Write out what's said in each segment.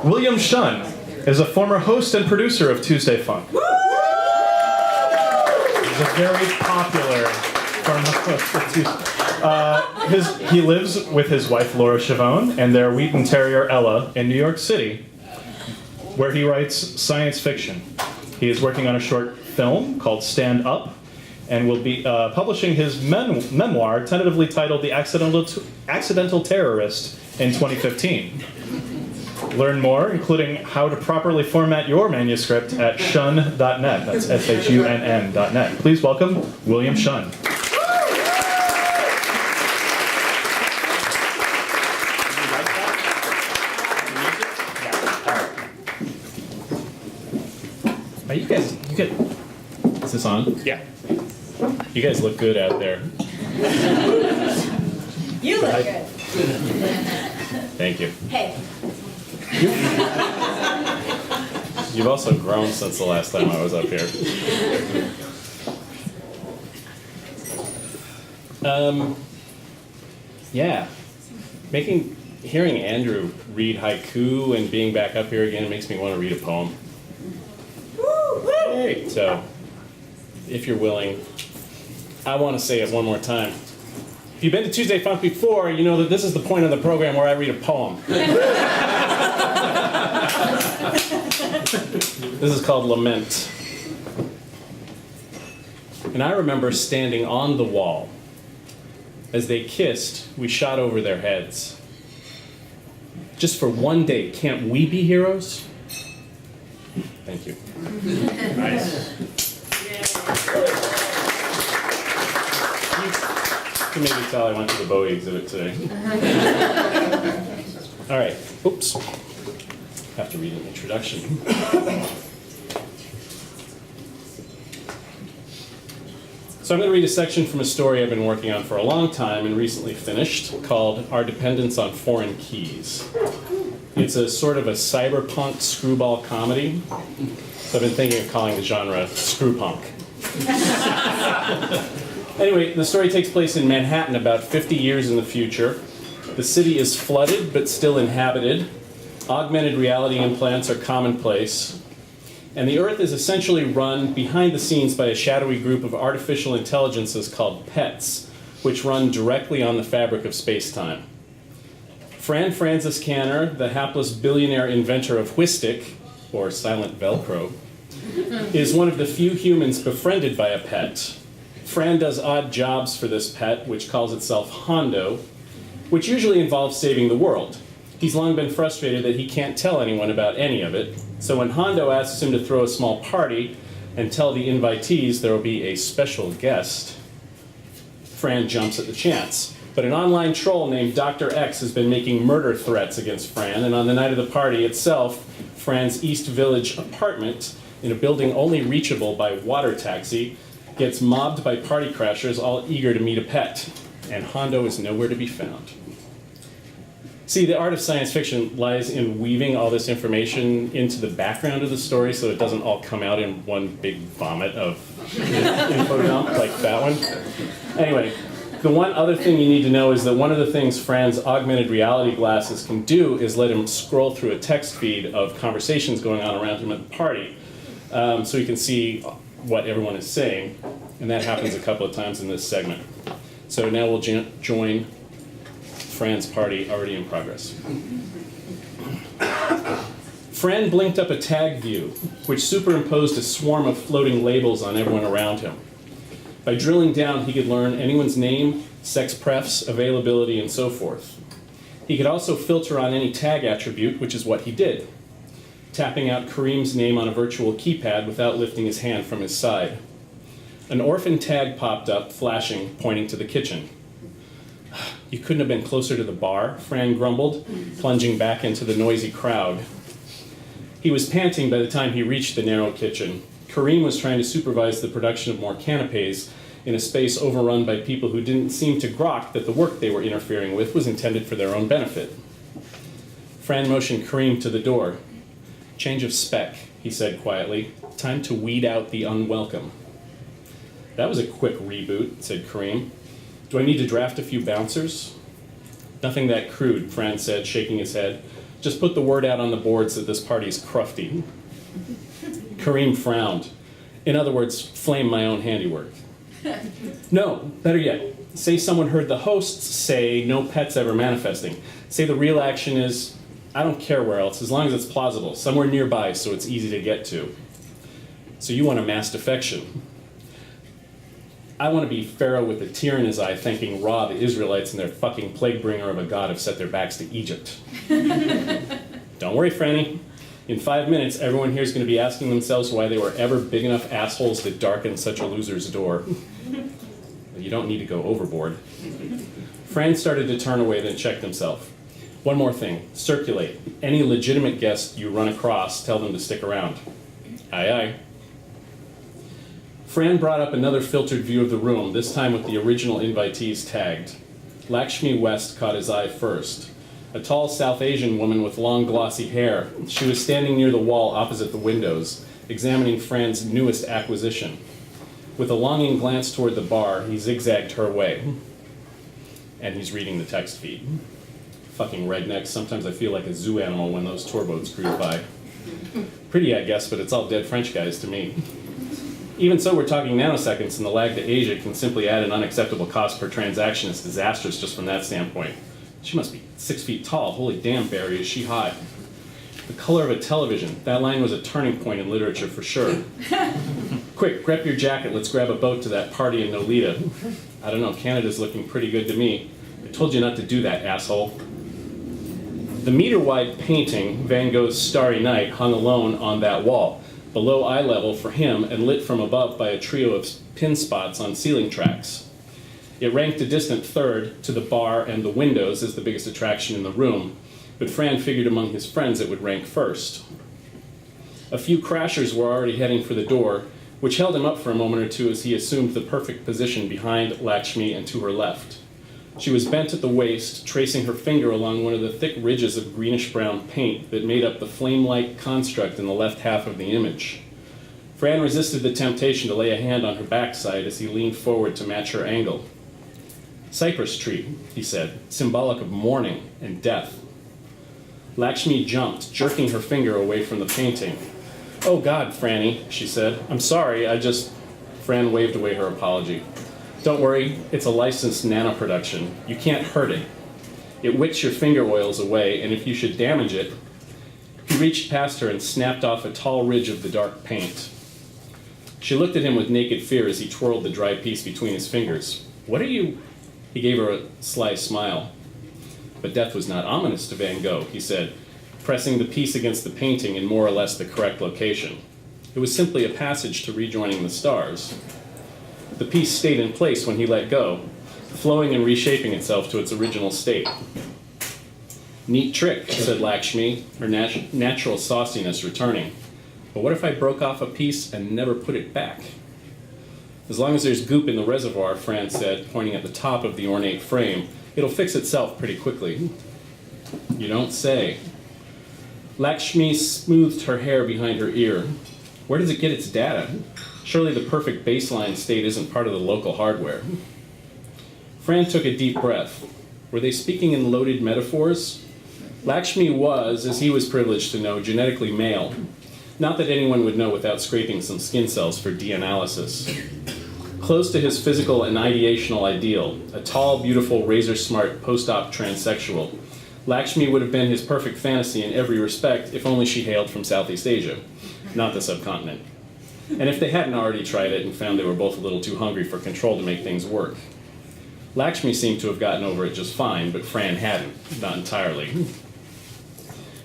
William Shunn is a former host and producer of Tuesday Funk. He's a very popular former host of Tuesday. He lives with his wife Laura Chavone and their Wheaton Terrier Ella in New York City, where he writes science fiction. He is working on a short film called Stand Up, and will be publishing his memoir, tentatively titled The Accidental Terrorist, in 2015. Learn more, including how to properly format your manuscript at shunn.net. That's shunn.net. Please welcome William Shunn. You guys, is this on? Yeah. You guys look good out there. You look good. Thank you. Hey. You've also grown since the last time I was up here. Yeah. Hearing Andrew read haiku and being back up here again makes me want to read a poem. Woo! So, if you're willing, I want to say it one more time. If you've been to Tuesday Funk before, you know that this is the point of the program where I read a poem. This is called Lament. And I remember standing on the wall. As they kissed, we shot over their heads. Just for one day, can't we be heroes? Thank you. Nice. You can maybe tell I went to the Bowie exhibit today. All right. Oops. Have to read an introduction. So I'm going to read a section from a story I've been working on for a long time and recently finished, called Our Dependence on Foreign Keys. It's a sort of a cyberpunk screwball comedy. So I've been thinking of calling the genre screwpunk. Anyway, the story takes place in Manhattan about 50 years in the future. The city is flooded but still inhabited. Augmented reality implants are commonplace. And the Earth is essentially run behind the scenes by a shadowy group of artificial intelligences called pets, which run directly on the fabric of space-time. Fran Francis Canner, the hapless billionaire inventor of Whistic, or silent Velcro, is one of the few humans befriended by a pet. Fran does odd jobs for this pet, which calls itself Hondo, which usually involves saving the world. He's long been frustrated that he can't tell anyone about any of it, so when Hondo asks him to throw a small party and tell the invitees there will be a special guest, Fran jumps at the chance. But an online troll named Dr. X has been making murder threats against Fran, and on the night of the party itself, Fran's East Village apartment, in a building only reachable by water taxi, gets mobbed by party crashers all eager to meet a pet, and Hondo is nowhere to be found. See, the art of science fiction lies in weaving all this information into the background of the story so it doesn't all come out in one big vomit of info dump like that one. Anyway, the one other thing you need to know is that one of the things Fran's augmented reality glasses can do is let him scroll through a text feed of conversations going on around him at the party, so he can see what everyone is saying, and that happens a couple of times in this segment. So now we'll join Fran's party already in progress. Fran blinked up a tag view, which superimposed a swarm of floating labels on everyone around him. By drilling down, he could learn anyone's name, sex prefs, availability, and so forth. He could also filter on any tag attribute, which is what he did, tapping out Kareem's name on a virtual keypad without lifting his hand from his side. An orphan tag popped up, flashing, pointing to the kitchen. You couldn't have been closer to the bar, Fran grumbled, plunging back into the noisy crowd. He was panting by the time he reached the narrow kitchen. Kareem was trying to supervise the production of more canapes in a space overrun by people who didn't seem to grok that the work they were interfering with was intended for their own benefit. Fran motioned Kareem to the door. "Change of spec," he said quietly. "Time to weed out the unwelcome." "That was a quick reboot," said Kareem. "Do I need to draft a few bouncers?" "Nothing that crude," Fran said, shaking his head. Just put the word out on the boards that this party's crufty. Kareem frowned. In other words, flame my own handiwork. No, better yet, say someone heard the hosts say no pets ever manifesting. Say the real action is, I don't care where else, as long as it's plausible, somewhere nearby so it's easy to get to. So you want a mass defection. I want to be Pharaoh with a tear in his eye thanking Ra, the Israelites, and their fucking plague bringer of a god have set their backs to Egypt. Don't worry, Franny. In 5 minutes, everyone here is going to be asking themselves why they were ever big enough assholes to darken such a loser's door. You don't need to go overboard. Fran started to turn away, then checked himself. One more thing. Circulate. Any legitimate guest you run across, tell them to stick around. Aye, aye. Fran brought up another filtered view of the room, this time with the original invitees tagged. Lakshmi West caught his eye first. A tall South Asian woman with long glossy hair. She was standing near the wall opposite the windows, examining Fran's newest acquisition. With a longing glance toward the bar, he zigzagged her way. And he's reading the text feed. Fucking rednecks, sometimes I feel like a zoo animal when those tour boats cruise by. Pretty, I guess, but it's all dead French guys to me. Even so, we're talking nanoseconds, and the lag to Asia can simply add an unacceptable cost per transaction. It's disastrous just from that standpoint. She must be 6 feet tall. Holy damn, Barry, is she hot. The color of a television. That line was a turning point in literature for sure. Quick, grab your jacket. Let's grab a boat to that party in Nolita. I don't know, Canada's looking pretty good to me. I told you not to do that, asshole. The meter-wide painting, Van Gogh's Starry Night, hung alone on that wall, below eye level for him and lit from above by a trio of pin spots on ceiling tracks. It ranked a distant third to the bar and the windows as the biggest attraction in the room, but Fran figured among his friends it would rank first. A few crashers were already heading for the door, which held him up for a moment or two as he assumed the perfect position behind Lakshmi and to her left. She was bent at the waist, tracing her finger along one of the thick ridges of greenish-brown paint that made up the flame-like construct in the left half of the image. Fran resisted the temptation to lay a hand on her backside as he leaned forward to match her angle. Cypress tree, he said, symbolic of mourning and death. Lakshmi jumped, jerking her finger away from the painting. Oh God, Franny, she said. I'm sorry, Fran waved away her apology. Don't worry, it's a licensed nanoproduction. You can't hurt it. It wicks your finger oils away, and if you should damage it... He reached past her and snapped off a tall ridge of the dark paint. She looked at him with naked fear as he twirled the dry piece between his fingers. What are you... He gave her a sly smile. But death was not ominous to Van Gogh, he said, pressing the piece against the painting in more or less the correct location. It was simply a passage to rejoining the stars. The piece stayed in place when he let go, flowing and reshaping itself to its original state. Neat trick, said Lakshmi, her natural sauciness returning. But what if I broke off a piece and never put it back? As long as there's goop in the reservoir, Fran said, pointing at the top of the ornate frame, it'll fix itself pretty quickly. You don't say. Lakshmi smoothed her hair behind her ear. Where does it get its data? Surely the perfect baseline state isn't part of the local hardware. Fran took a deep breath. Were they speaking in loaded metaphors? Lakshmi was, as he was privileged to know, genetically male. Not that anyone would know without scraping some skin cells for de-analysis. Close to his physical and ideational ideal, a tall, beautiful, razor-smart post-op transsexual, Lakshmi would have been his perfect fantasy in every respect if only she hailed from Southeast Asia, not the subcontinent. And if they hadn't already tried it and found they were both a little too hungry for control to make things work. Lakshmi seemed to have gotten over it just fine, but Fran hadn't, not entirely.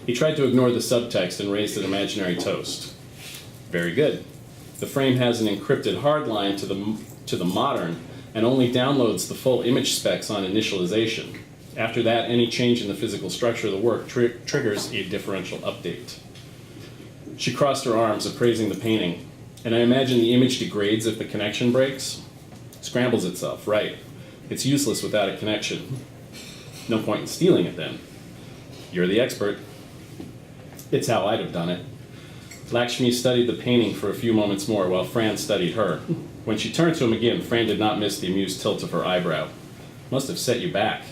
He tried to ignore the subtext and raised an imaginary toast. Very good. The frame has an encrypted hardline to the modern and only downloads the full image specs on initialization. After that, any change in the physical structure of the work triggers a differential update. She crossed her arms, appraising the painting. And I imagine the image degrades if the connection breaks? Scrambles itself, right. It's useless without a connection. No point in stealing it then. You're the expert. It's how I'd have done it. Lakshmi studied the painting for a few moments more while Fran studied her. When she turned to him again, Fran did not miss the amused tilt of her eyebrow. Must have set you back.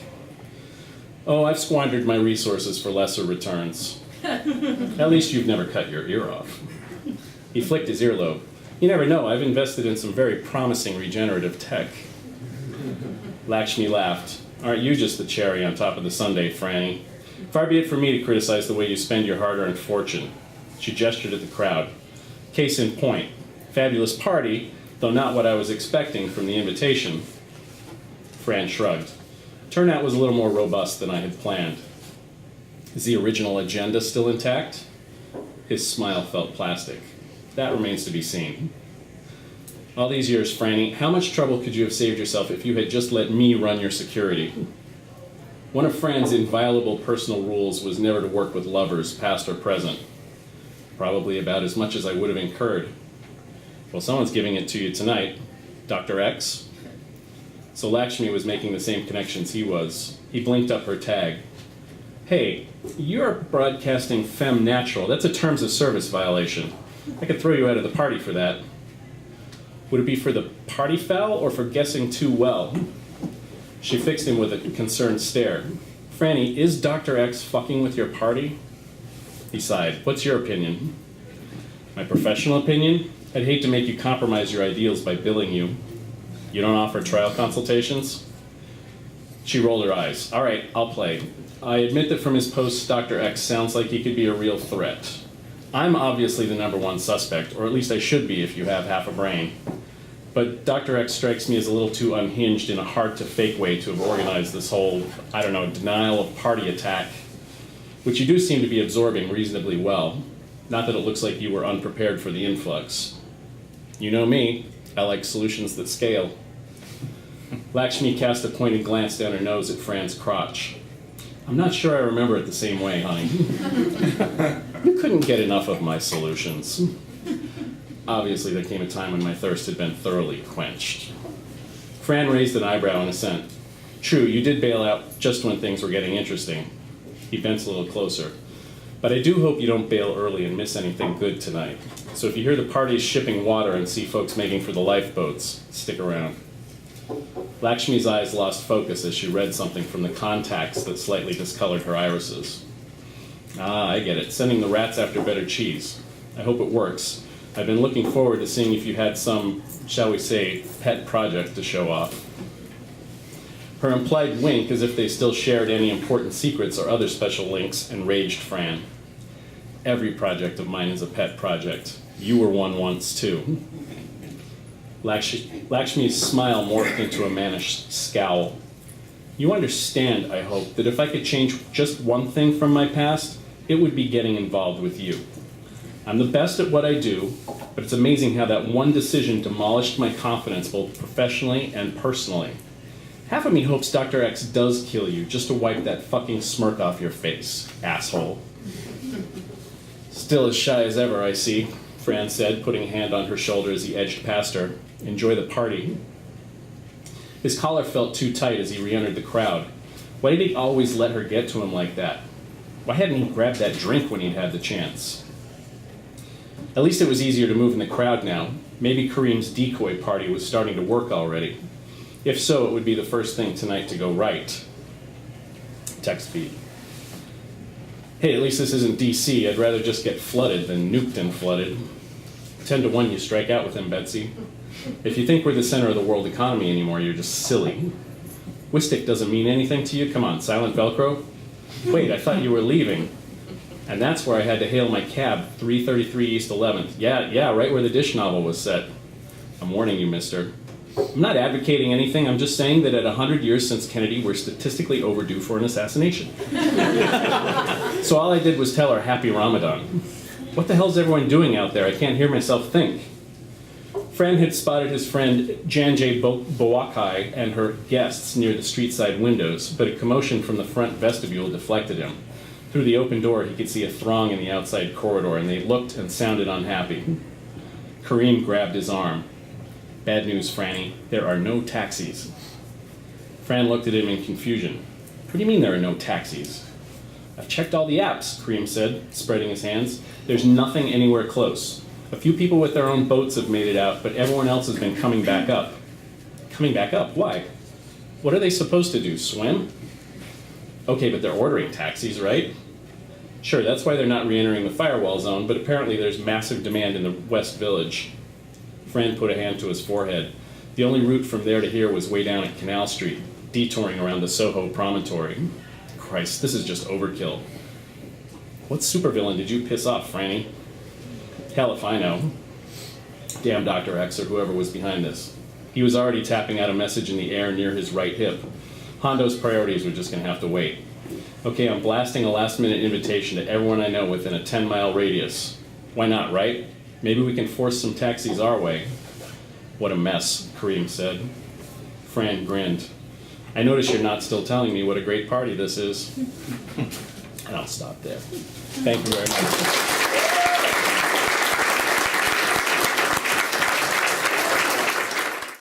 Oh, I've squandered my resources for lesser returns. At least you've never cut your ear off. He flicked his earlobe. You never know, I've invested in some very promising regenerative tech. Lakshmi laughed. Aren't you just the cherry on top of the sundae, Franny? Far be it from me to criticize the way you spend your hard-earned fortune. She gestured at the crowd. Case in point. Fabulous party, though not what I was expecting from the invitation. Fran shrugged. Turnout was a little more robust than I had planned. Is the original agenda still intact? His smile felt plastic. That remains to be seen. All these years, Franny, how much trouble could you have saved yourself if you had just let me run your security? One of Fran's inviolable personal rules was never to work with lovers, past or present. Probably about as much as I would have incurred. Well, someone's giving it to you tonight. Dr. X? So Lakshmi was making the same connections he was. He blinked up her tag. Hey, you're broadcasting femme natural. That's a terms of service violation. I could throw you out of the party for that. Would it be for the party foul or for guessing too well? She fixed him with a concerned stare. Franny, is Dr. X fucking with your party? He sighed. What's your opinion? My professional opinion? I'd hate to make you compromise your ideals by billing you. You don't offer trial consultations? She rolled her eyes. All right, I'll play. I admit that from his posts, Dr. X sounds like he could be a real threat. I'm obviously the #1 suspect, or at least I should be if you have half a brain. But Dr. X strikes me as a little too unhinged in a hard-to-fake way to have organized this whole, denial of party attack, which you do seem to be absorbing reasonably well. Not that it looks like you were unprepared for the influx. You know me, I like solutions that scale. Lakshmi cast a pointed glance down her nose at Fran's crotch. I'm not sure I remember it the same way, honey. You couldn't get enough of my solutions. Obviously, there came a time when my thirst had been thoroughly quenched. Fran raised an eyebrow in assent. True, you did bail out just when things were getting interesting. He bent a little closer. But I do hope you don't bail early and miss anything good tonight. So if you hear the parties shipping water and see folks making for the lifeboats, stick around. Lakshmi's eyes lost focus as she read something from the contacts that slightly discolored her irises. Ah, I get it. Sending the rats after better cheese. I hope it works. I've been looking forward to seeing if you had some, shall we say, pet project to show off. Her implied wink, as if they still shared any important secrets or other special links, enraged Fran. Every project of mine is a pet project. You were one once, too. Lakshmi's smile morphed into a mannish scowl. You understand, I hope, that if I could change just one thing from my past, it would be getting involved with you. I'm the best at what I do, but it's amazing how that one decision demolished my confidence both professionally and personally. Half of me hopes Dr. X does kill you just to wipe that fucking smirk off your face, asshole. Still as shy as ever, I see, Fran said, putting a hand on her shoulder as he edged past her. Enjoy the party. His collar felt too tight as he re-entered the crowd. Why did he always let her get to him like that? Why hadn't he grabbed that drink when he'd had the chance? At least it was easier to move in the crowd now. Maybe Kareem's decoy party was starting to work already. If so, it would be the first thing tonight to go right. Text feed. Hey, at least this isn't DC. I'd rather just get flooded than nuked and flooded. 10 to 1 you strike out with him, Betsy. If you think we're the center of the world economy anymore, you're just silly. Wistic doesn't mean anything to you? Come on, silent Velcro? Wait, I thought you were leaving. And that's where I had to hail my cab, 333 East 11th. Yeah, right where the Dish novel was set. I'm warning you, mister. I'm not advocating anything, I'm just saying that at 100 years since Kennedy, we're statistically overdue for an assassination. So all I did was tell her happy Ramadan. What the hell's everyone doing out there? I can't hear myself think. Fran had spotted his friend Janjay Bowakai and her guests near the street-side windows, but a commotion from the front vestibule deflected him. Through the open door, he could see a throng in the outside corridor, and they looked and sounded unhappy. Kareem grabbed his arm. Bad news, Franny. There are no taxis. Fran looked at him in confusion. What do you mean there are no taxis? I've checked all the apps, Kareem said, spreading his hands. There's nothing anywhere close. A few people with their own boats have made it out, but everyone else has been coming back up. Coming back up? Why? What are they supposed to do, swim? Okay, but they're ordering taxis, right? Sure, that's why they're not re-entering the firewall zone, but apparently there's massive demand in the West Village. Fran put a hand to his forehead. The only route from there to here was way down at Canal Street, detouring around the Soho promontory. Christ, this is just overkill. What supervillain did you piss off, Franny? Hell if I know. Damn Dr. X or whoever was behind this. He was already tapping out a message in the air near his right hip. Hondo's priorities were just gonna have to wait. Okay, I'm blasting a last-minute invitation to everyone I know within a 10-mile radius. Why not, right? Maybe we can force some taxis our way. What a mess, Kareem said. Fran grinned. I notice you're not still telling me what a great party this is. And I'll stop there. Thank you very much.